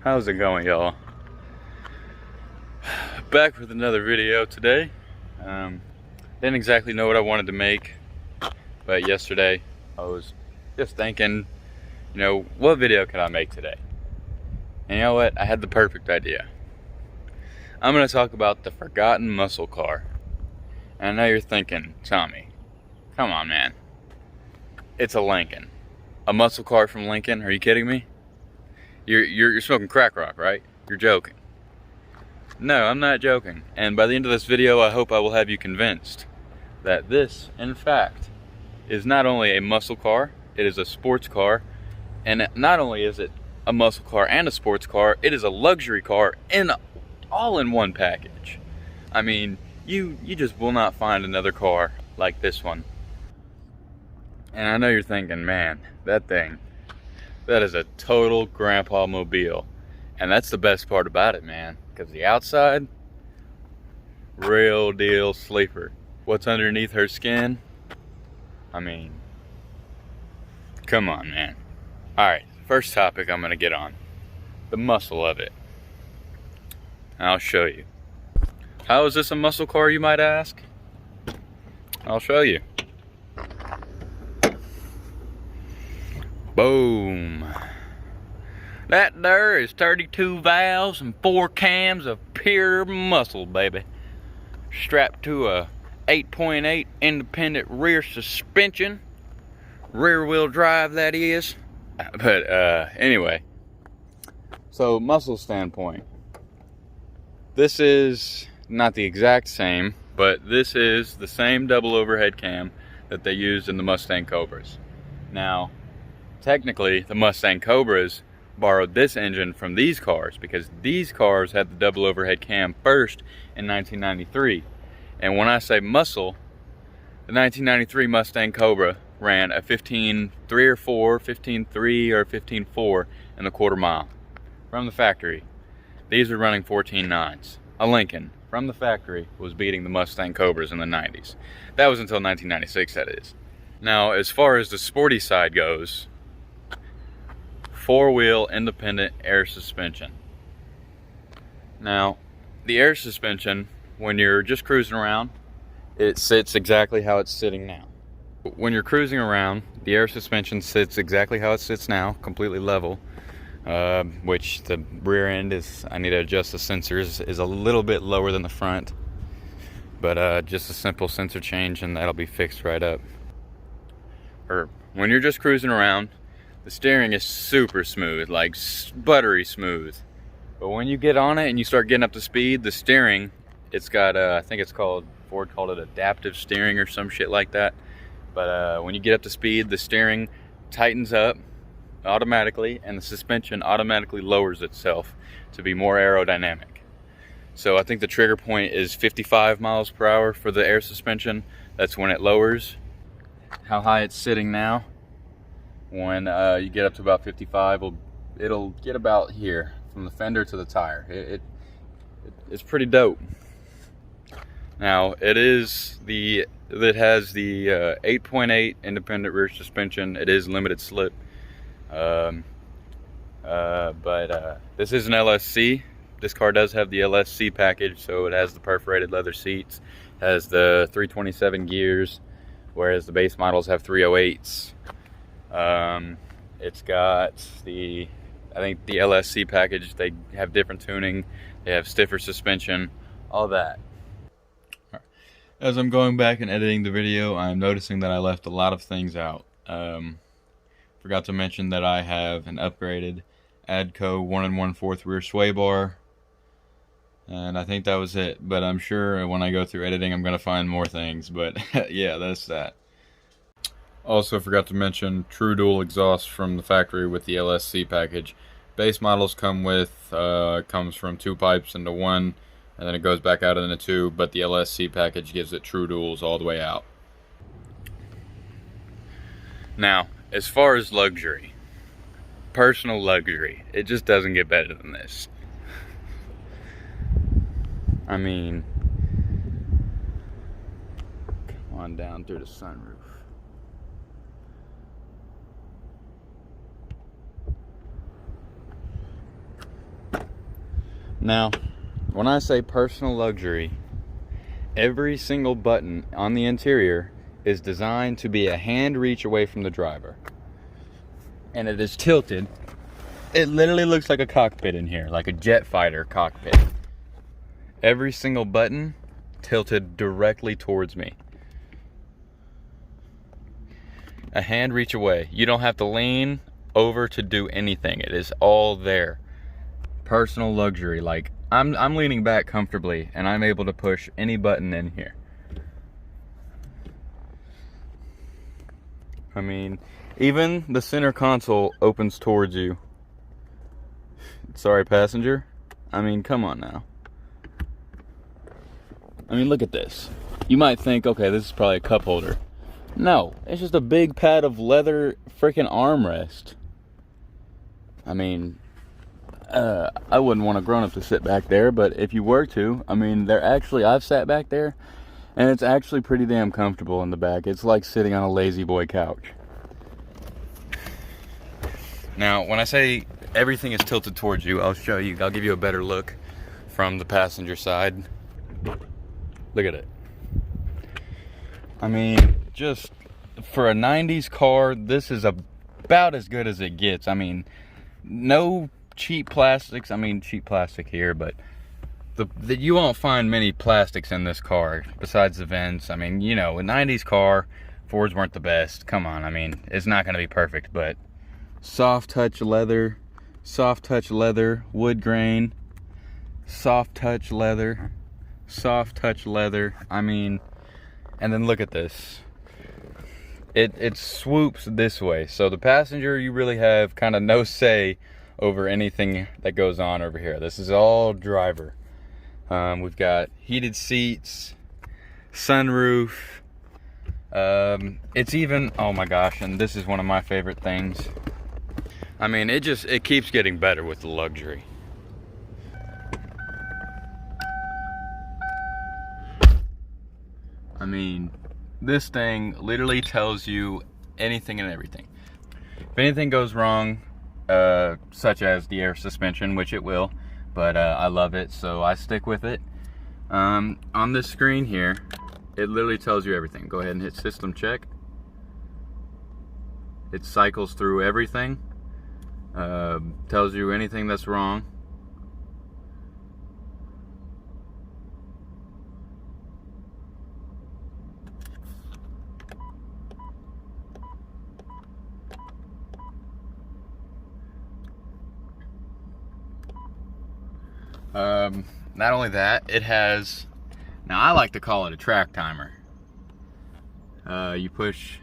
How's it going, y'all? Back with another video today. Didn't exactly know what I wanted to make, but yesterday I was just thinking, what video can I make today? And you know what? I had the perfect idea. I'm going to talk about the forgotten muscle car. And I know you're thinking, Tommy, come on, man. It's a Lincoln. A muscle car from Lincoln? Are you kidding me? You're smoking crack rock, right? You're joking. No, I'm not joking. And by the end of this video, I hope I will have you convinced that this, in fact, is not only a muscle car, it is a sports car. And not only is it a muscle car and a sports car, it is a luxury car all in one package. I mean, you just will not find another car like this one. And I know you're thinking, man, that is a total grandpa mobile. And that's the best part about it, man. Because the outside, real deal sleeper. What's underneath her skin? I mean, come on, man. Alright, first topic I'm going to get on. The muscle of it. I'll show you. How is this a muscle car, you might ask? I'll show you. Boom. That there is 32 valves and 4 cams of pure muscle, baby. Strapped to a 8.8 independent rear suspension. Rear wheel drive, that is. But anyway. So, muscle standpoint. This is not the exact same, but this is the same double overhead cam that they used in the Mustang Cobras. Now, technically, the Mustang Cobras borrowed this engine from these cars because these cars had the double overhead cam first in 1993. And when I say muscle, the 1993 Mustang Cobra ran a 15.3 or 4, 15.3 or 15.4 in the quarter mile from the factory. These are running 14.9s. A Lincoln from the factory was beating the Mustang Cobras in the 90s. That was until 1996, that is. Now, as far as the sporty side goes, 4-wheel independent air suspension. Now, the air suspension, when you're just cruising around, it sits exactly how it's sitting now. When you're cruising around, the air suspension sits exactly how it sits now, completely level, which the rear end is, I need to adjust the sensors, is a little bit lower than the front, but just a simple sensor change and that'll be fixed right up. Or when you're just cruising around, the steering is super smooth, like buttery smooth. But when you get on it and you start getting up to speed, the steering, it's got, I think it's called, Ford called it adaptive steering or some shit like that. But when you get up to speed, the steering tightens up automatically and the suspension automatically lowers itself to be more aerodynamic. So I think the trigger point is 55 miles per hour for the air suspension. That's when it lowers. How high it's sitting now, when you get up to about 55, it'll get about here from the fender to the tire. It's pretty dope. Now it has the 8.8 independent rear suspension. It is limited slip, but this is an LSC. This car does have the LSC package, so it has the perforated leather seats, has the 327 gears, whereas the base models have 308s. It's got I think the LSC package, they have different tuning, they have stiffer suspension, all that. As I'm going back and editing the video, I'm noticing that I left a lot of things out. Forgot to mention that I have an upgraded Adco 1 1/4 rear sway bar. And I think that was it, but I'm sure when I go through editing I'm going to find more things, but yeah, that's that. Also forgot to mention true dual exhaust from the factory with the LSC package. Base models come with, comes from 2 pipes into 1, and then it goes back out into 2, but the LSC package gives it true duals all the way out. Now, as far as luxury, personal luxury, it just doesn't get better than this. I mean, come on down through the sunroof. Now, when I say personal luxury, every single button on the interior is designed to be a hand reach away from the driver. And it is tilted. It literally looks like a cockpit in here, like a jet fighter cockpit. Every single button tilted directly towards me. A hand reach away. You don't have to lean over to do anything. It is all there. Personal luxury. Like, I'm leaning back comfortably and I'm able to push any button in here. I mean, even the center console opens towards you. Sorry, passenger. I mean, come on now. I mean, look at this. You might think, okay, this is probably a cup holder. No, it's just a big pad of leather freaking armrest. I mean, I wouldn't want a grown-up to sit back there, but if you were to, I mean, I've sat back there, and it's actually pretty damn comfortable in the back. It's like sitting on a lazy boy couch. Now, when I say everything is tilted towards you, I'll give you a better look from the passenger side. Look at it. I mean, just for a 90s car, this is about as good as it gets. I mean, no cheap plastics. I mean, cheap plastic here, but you won't find many plastics in this car besides the vents. I mean, you know, a 90s car, Fords weren't the best. Come on, I mean, it's not going to be perfect, but soft touch leather, wood grain, soft touch leather. I mean, and then look at this. It swoops this way, so the passenger, you really have kind of no say over anything that goes on over here. This is all driver. We've got heated seats, sunroof. It's even, oh my gosh, and this is one of my favorite things. I mean, it keeps getting better with the luxury. I mean, this thing literally tells you anything and everything. If anything goes wrong, such as the air suspension, which it will, but I love it, so I stick with it. On this screen here, it literally tells you everything. Go ahead and hit system check. It cycles through everything. Tells you anything that's wrong. Not only that, it has, now I like to call it a track timer. You push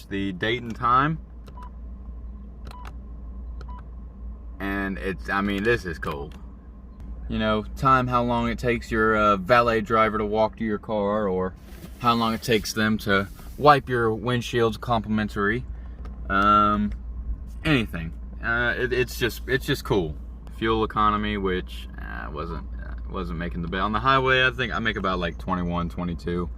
the date and time, and I mean, this is cool. You know, time how long it takes your valet driver to walk to your car, or how long it takes them to wipe your windshields complimentary. Anything. It's just cool. Fuel economy, which wasn't making the bet. On the highway, I think I make about like 21, 22.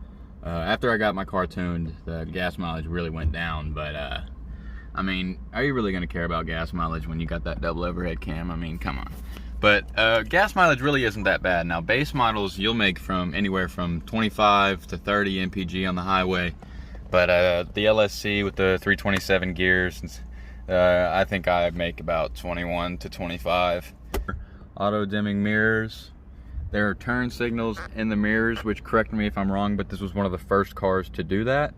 After I got my car tuned, the gas mileage really went down, but I mean, are you really going to care about gas mileage when you got that double overhead cam? I mean, come on. But gas mileage really isn't that bad. Now, base models, you'll make from anywhere from 25 to 30 mpg on the highway, but the LSC with the 327 gears, I think I make about 21 to 25. Auto dimming mirrors. There are turn signals in the mirrors, which, correct me if I'm wrong, but this was one of the first cars to do that,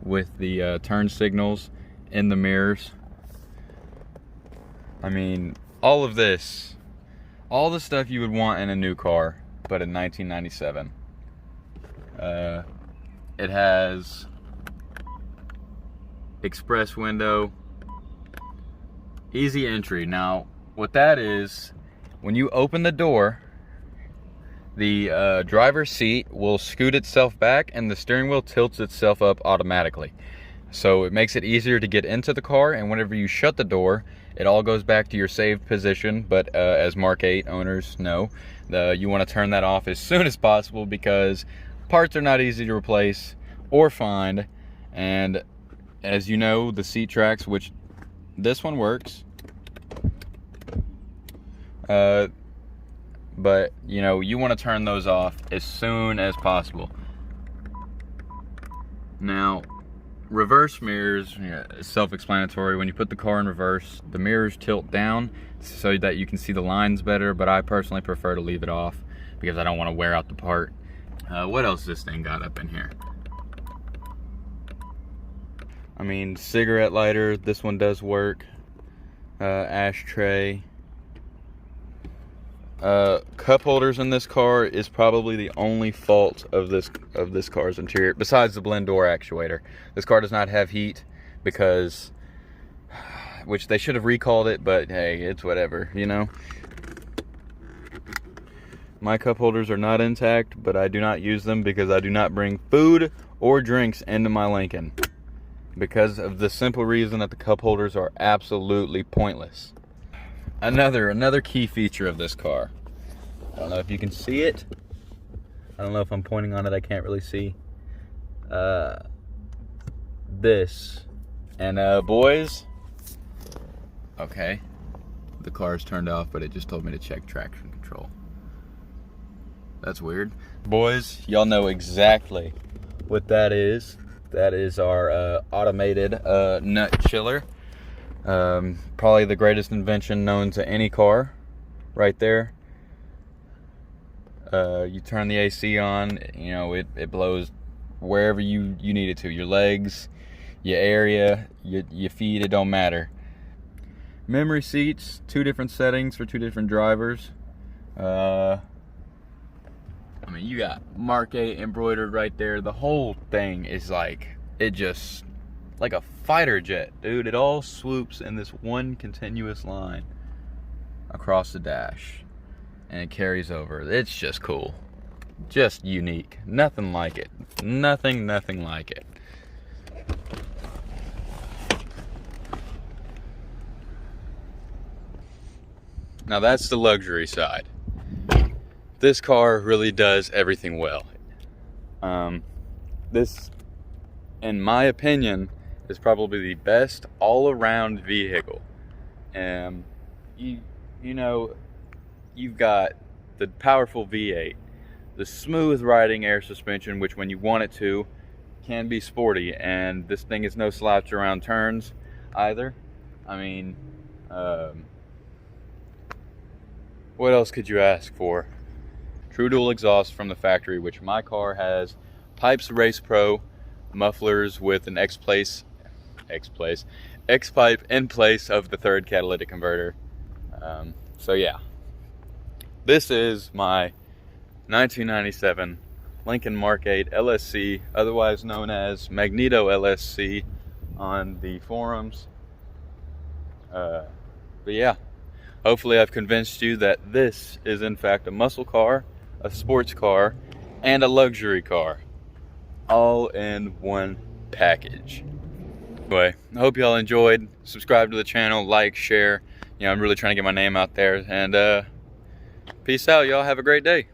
with the turn signals in the mirrors. I mean, all of this, all the stuff you would want in a new car, but in 1997. It has express window, easy entry. Now, what that is, when you open the door, the driver's seat will scoot itself back and the steering wheel tilts itself up automatically. So it makes it easier to get into the car, and whenever you shut the door, it all goes back to your saved position. But as Mark 8 owners know, you want to turn that off as soon as possible, because parts are not easy to replace or find. And as you know, the seat tracks, which this one works. but you know, you want to turn those off as soon as possible. Now, reverse mirrors, self-explanatory. When you put the car in reverse, the mirrors tilt down so that you can see the lines better, but I personally prefer to leave it off because I don't want to wear out the part. What else this thing got up in here? I mean, cigarette lighter, this one does work. Ashtray. Cup holders in this car is probably the only fault of this car's interior, besides the blend door actuator. This car does not have heat because, which they should have recalled it, but hey, it's whatever, you know. My cup holders are not intact, but I do not use them because I do not bring food or drinks into my Lincoln, because of the simple reason that the cup holders are absolutely pointless. Another key feature of this car. I don't know if you can see it. I don't know if I'm pointing on it. I can't really see. This. And boys. Okay. The car's turned off, but it just told me to check traction control. That's weird. Boys, y'all know exactly what that is. That is our automated nut chiller. Probably the greatest invention known to any car, right there. You turn the AC on, you know, it blows wherever you need it to. Your legs, your area, your feet, it don't matter. Memory seats, 2 different settings for 2 different drivers. I mean, you got Mark 8 embroidered right there. The whole thing is like, it just, like a fighter jet, dude. It all swoops in this one continuous line across the dash, and it carries over. It's just cool, just unique. Nothing like it. Nothing like it. Now that's the luxury side. This car really does everything well. This, in my opinion, is probably the best all-around vehicle. You know, you've got the powerful V8, the smooth riding air suspension, which when you want it to, can be sporty, and this thing is no slouch around turns either. I mean, what else could you ask for? True dual exhaust from the factory, which my car has Pipes Race Pro mufflers with an X-pipe in place of the 3rd catalytic converter. So yeah, this is my 1997 Lincoln Mark 8 LSC, otherwise known as Magneto LSC on the forums. But yeah, hopefully I've convinced you that this is in fact a muscle car, a sports car, and a luxury car, all in one package. Anyway, I hope y'all enjoyed. Subscribe to the channel, like, share. You know, I'm really trying to get my name out there, and peace out, y'all. Have a great day.